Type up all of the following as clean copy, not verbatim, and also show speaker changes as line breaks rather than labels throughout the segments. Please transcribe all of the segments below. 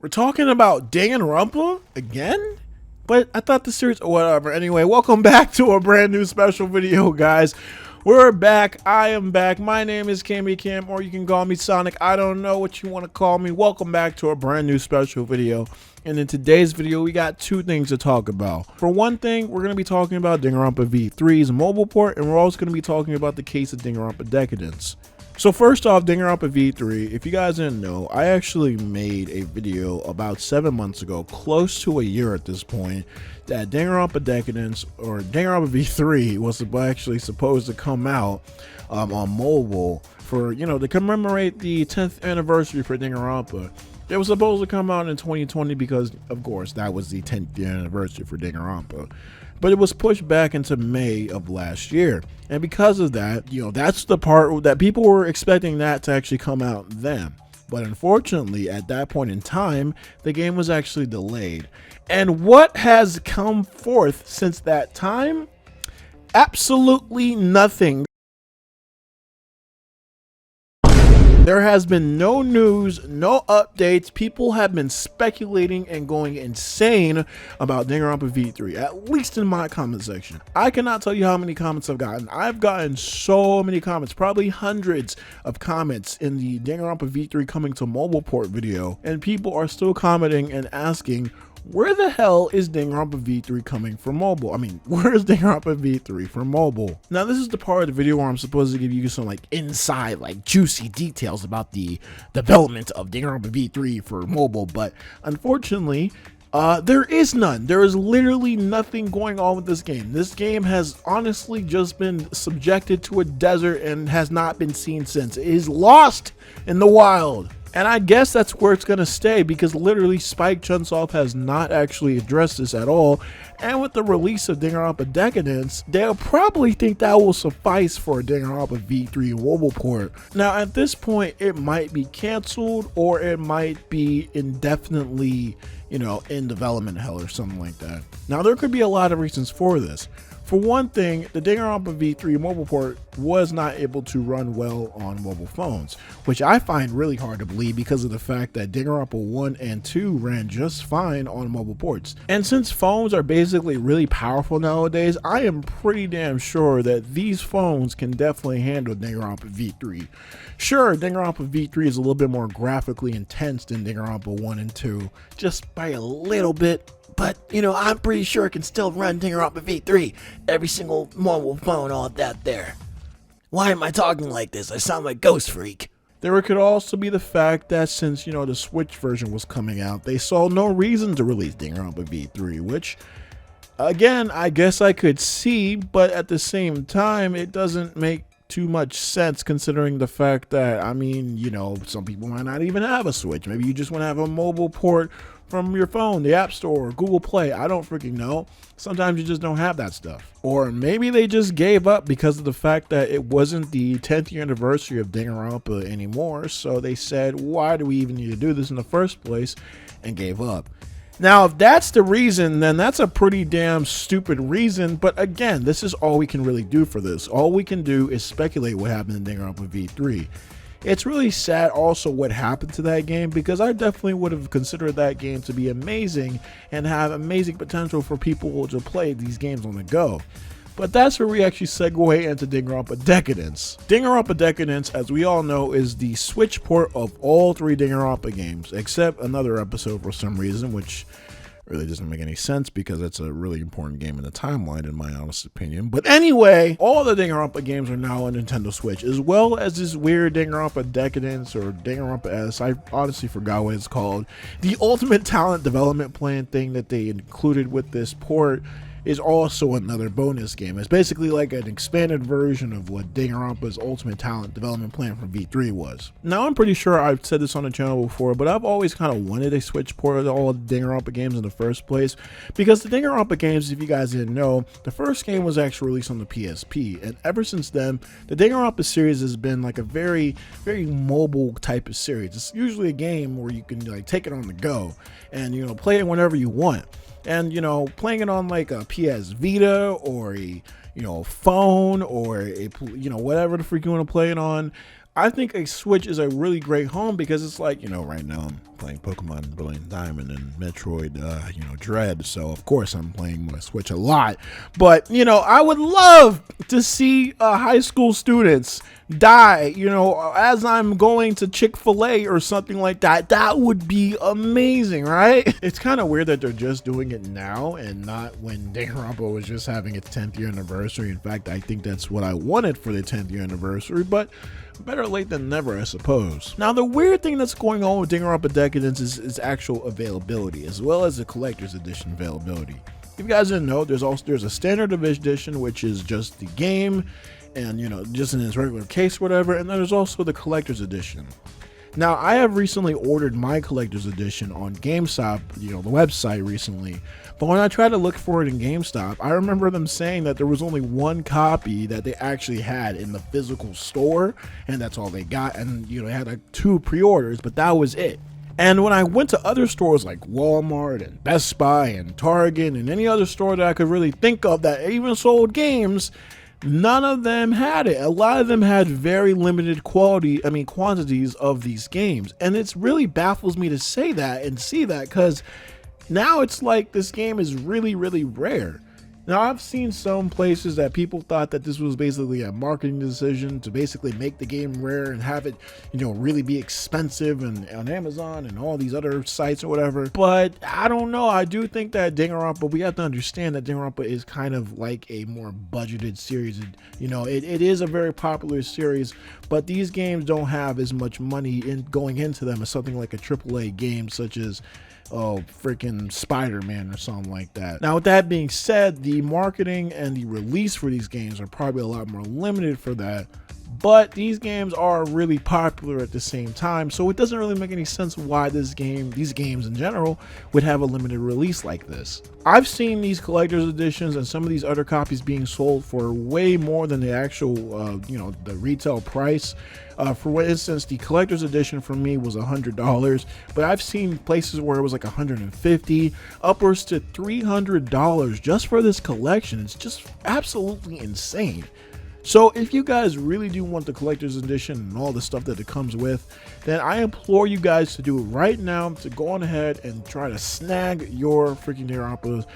We're talking about Danganronpa again? But I thought the series, whatever. Anyway, welcome back to a brand new special video, guys. We're back. I am back. My name is KamyKam, or you can call me Sonic. I don't know what you want to call me. Welcome back to a brand new special video. And in today's video, we got two things to talk about. For one thing, we're going to be talking about Danganronpa V3's mobile port, and we're also going to be talking about the case of Danganronpa Decadance. So first off, Danganronpa V3, if you guys didn't know, I actually made a video about 7 months ago, close to a year at this point, that Danganronpa Decadance, or Danganronpa V3, was actually supposed to come out on mobile for, to commemorate the 10th anniversary for Danganronpa. It was supposed to come out in 2020 because, of course, that was the 10th anniversary for Danganronpa. But it was pushed back into May of last year. And because of that, that's the part that people were expecting that to actually come out then. But unfortunately, at that point in time, the game was actually delayed. And what has come forth since that time? Absolutely nothing. There has been no news, no updates. People have been speculating and going insane about Danganronpa V3, at least in my comment section. I cannot tell you how many comments I've gotten. I've gotten so many comments, probably hundreds of comments in the Danganronpa V3 coming to mobile port video, and people are still commenting and asking, where the hell is Danganronpa V3 coming for mobile? I mean, where is Danganronpa V3 for mobile? Now, this is the part of the video where I'm supposed to give you some inside, juicy details about the development of Danganronpa V3 for mobile, but unfortunately, there is none. There is literally nothing going on with this game. This game has honestly just been subjected to a desert and has not been seen since. It is lost in the wild. And I guess that's where it's going to stay, because literally Spike Chunsoft has not actually addressed this at all. And with the release of Danganronpa Decadance, they'll probably think that will suffice for a Danganronpa V3 mobile port. Now at this point, it might be canceled, or it might be indefinitely, in development hell or something like that. Now there could be a lot of reasons for this. For one thing, the Danganronpa V3 mobile port was not able to run well on mobile phones, which I find really hard to believe because of the fact that Danganronpa 1 and 2 ran just fine on mobile ports. And since phones are basically really powerful nowadays, I am pretty damn sure that these phones can definitely handle Danganronpa V3. Sure, Danganronpa V3 is a little bit more graphically intense than Danganronpa 1 and 2, just by a little bit. But, I'm pretty sure it can still run Danganronpa V3. Every single mobile phone, all that there. Why am I talking like this? I sound like Ghost Freak. There could also be the fact that since, the Switch version was coming out, they saw no reason to release Danganronpa V3, which, again, I guess I could see, but at the same time, it doesn't make too much sense considering the fact that, some people might not even have a Switch. Maybe you just want to have a mobile port from your phone, the App Store, Google Play. I don't freaking know. Sometimes you just don't have that stuff. Or maybe they just gave up because of the fact that it wasn't the 10th year anniversary of Danganronpa anymore. So they said, why do we even need to do this in the first place? And gave up. Now, if that's the reason, then that's a pretty damn stupid reason. But again, this is all we can really do for this. All we can do is speculate what happened in Danganronpa V3. It's really sad also what happened to that game, because I definitely would have considered that game to be amazing and have amazing potential for people to play these games on the go. But that's where we actually segue into Danganronpa Decadance. Danganronpa Decadance, as we all know, is the Switch port of all three Danganronpa games, except another episode for some reason, which really doesn't make any sense because it's a really important game in the timeline, in my honest opinion. But anyway, all the Danganronpa games are now on Nintendo Switch, as well as this weird Danganronpa Decadance, or Danganronpa S. I honestly forgot what it's called. The Ultimate Talent Development Plan thing that they included with this port is also another bonus game. It's basically like an expanded version of what Danganronpa's Ultimate Talent Development Plan for V3 was. Now, I'm pretty sure I've said this on the channel before, but I've always kind of wanted a Switch port of all the Danganronpa games in the first place, because the Danganronpa games, if you guys didn't know, the first game was actually released on the PSP, and ever since then, the Danganronpa series has been like a very, very mobile type of series. It's usually a game where you can take it on the go and, play it whenever you want. And playing it on like a PS Vita or a phone or a whatever the freak you want to play it on, I think a Switch is a really great home, because it's like, right now I'm playing Pokemon Brilliant Diamond and Metroid, Dread. So of course I'm playing my Switch a lot. But I would love to see high school students die, as I'm going to Chick-fil-A or something like that. That would be amazing, right? It's kind of weird that they're just doing it now and not when Danganronpa was just having its 10th year anniversary. In fact, I think that's what I wanted for the 10th year anniversary, but better late than never, I suppose. Now, the weird thing that's going on with Danganronpa Decadence is actual availability, as well as the collector's edition availability. If you guys didn't know, there's a standard edition, which is just the game, and just in its regular case, whatever. And then there's also the collector's edition. Now, I have recently ordered my collector's edition on GameStop, the website recently. But when I tried to look for it in GameStop, I remember them saying that there was only one copy that they actually had in the physical store, and that's all they got. And they had like 2 pre-orders, but that was it. And when I went to other stores like Walmart and Best Buy and Target and any other store that I could really think of that even sold games, none of them had it. A lot of them had very limited quantities of these games. And it really baffles me to say that and see that, because now it's like this game is really, really rare. Now, I've seen some places that people thought that this was basically a marketing decision to basically make the game rare and have it, really be expensive and on Amazon and all these other sites or whatever. But I don't know. I do think that Danganronpa, we have to understand that Danganronpa is kind of like a more budgeted series. It is a very popular series, but these games don't have as much money going into them as something like a AAA game such as freaking Spider-Man or something like that. Now, with that being said, the marketing and the release for these games are probably a lot more limited for that, but these games are really popular at the same time, so it doesn't really make any sense why these games in general would have a limited release like this. I've seen these collector's editions and some of these other copies being sold for way more than the actual the retail price. For instance, the collector's edition for me was $100, but I've seen places where it was like $150, upwards to $300 just for this collection. It's just absolutely insane. So if you guys really do want the collector's edition and all the stuff that it comes with, then I implore you guys to do it right now, to go on ahead and try to snag your freaking Danganronpa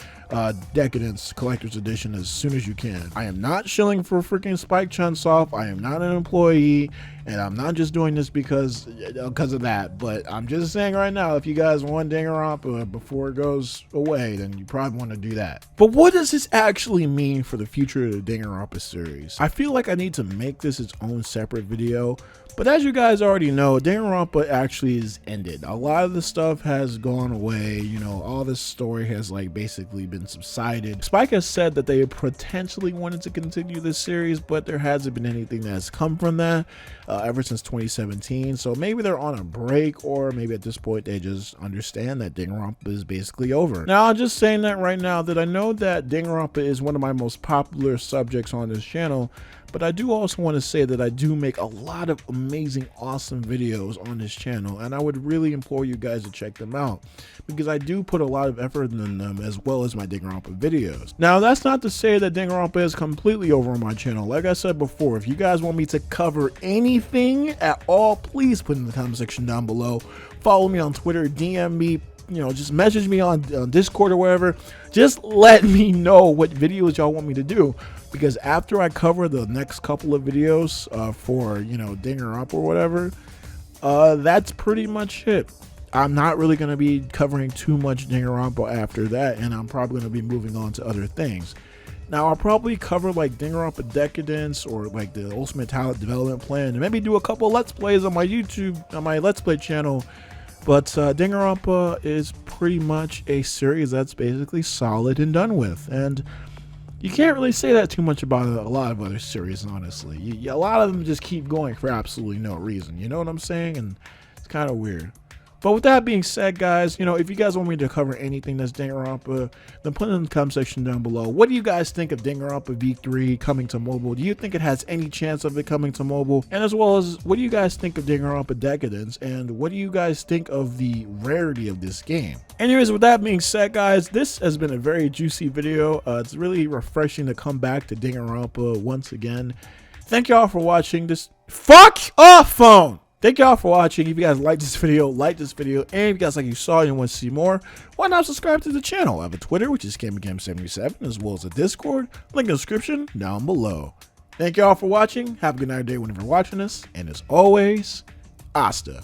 Decadance collector's edition as soon as you can. I am not shilling for freaking Spike Chunsoft. I am not an employee, and I'm not just doing this because of that, but I'm just saying right now, if you guys want Danganronpa before it goes away, then you probably want to do that. But what does this actually mean for the future of the Danganronpa series? I feel like I need to make this its own separate video, but as you guys already know, Danganronpa actually is ended. A lot of the stuff has gone away, all this story has basically been subsided. Spike has said that they potentially wanted to continue this series, but there hasn't been anything that has come from that ever since 2017. So maybe they're on a break, or maybe at this point they just understand that Danganronpa is basically over. Now, I'm just saying that right now, that I know that Danganronpa is one of my most popular subjects on this channel, but I do also want to say that I do make a lot of amazing, awesome videos on this channel, and I would really implore you guys to check them out, because I do put a lot of effort in them, as well as my Danganronpa videos. Now, that's not to say that Danganronpa is completely over on my channel. Like I said before, if you guys want me to cover anything at all, please put in the comment section down below. Follow me on Twitter, DM me, just message me on Discord or wherever. Just let me know what videos y'all want me to do, because after I cover the next couple of videos for Danganronpa or whatever, that's pretty much it. I'm not really going to be covering too much Danganronpa after that, and I'm probably going to be moving on to other things. Now, I'll probably cover like Danganronpa Decadance or like the Ultimate Talent Development Plan, and maybe do a couple Let's Plays on my YouTube, on my Let's Play channel. But Danganronpa is pretty much a series that's basically solid and done with, and you can't really say that too much about a lot of other series, honestly. A lot of them just keep going for absolutely no reason, you know what I'm saying? And it's kind of weird. But with that being said, guys, if you guys want me to cover anything that's Danganronpa, then put it in the comment section down below. What do you guys think of Danganronpa V3 coming to mobile? Do you think it has any chance of it coming to mobile? And as well as, what do you guys think of Danganronpa Decadance? And what do you guys think of the rarity of this game? Anyways, with that being said, guys, this has been a very juicy video. It's really refreshing to come back to Danganronpa once again. Thank y'all for watching this. Fuck off, phone! Thank y'all for watching. If you guys like this video, like this video. And if you guys like you saw and you want to see more, why not subscribe to the channel? I have a Twitter, which is KamyKam77, as well as a Discord. Link in the description down below. Thank y'all for watching. Have a good night or day whenever you're watching this. And as always, hasta.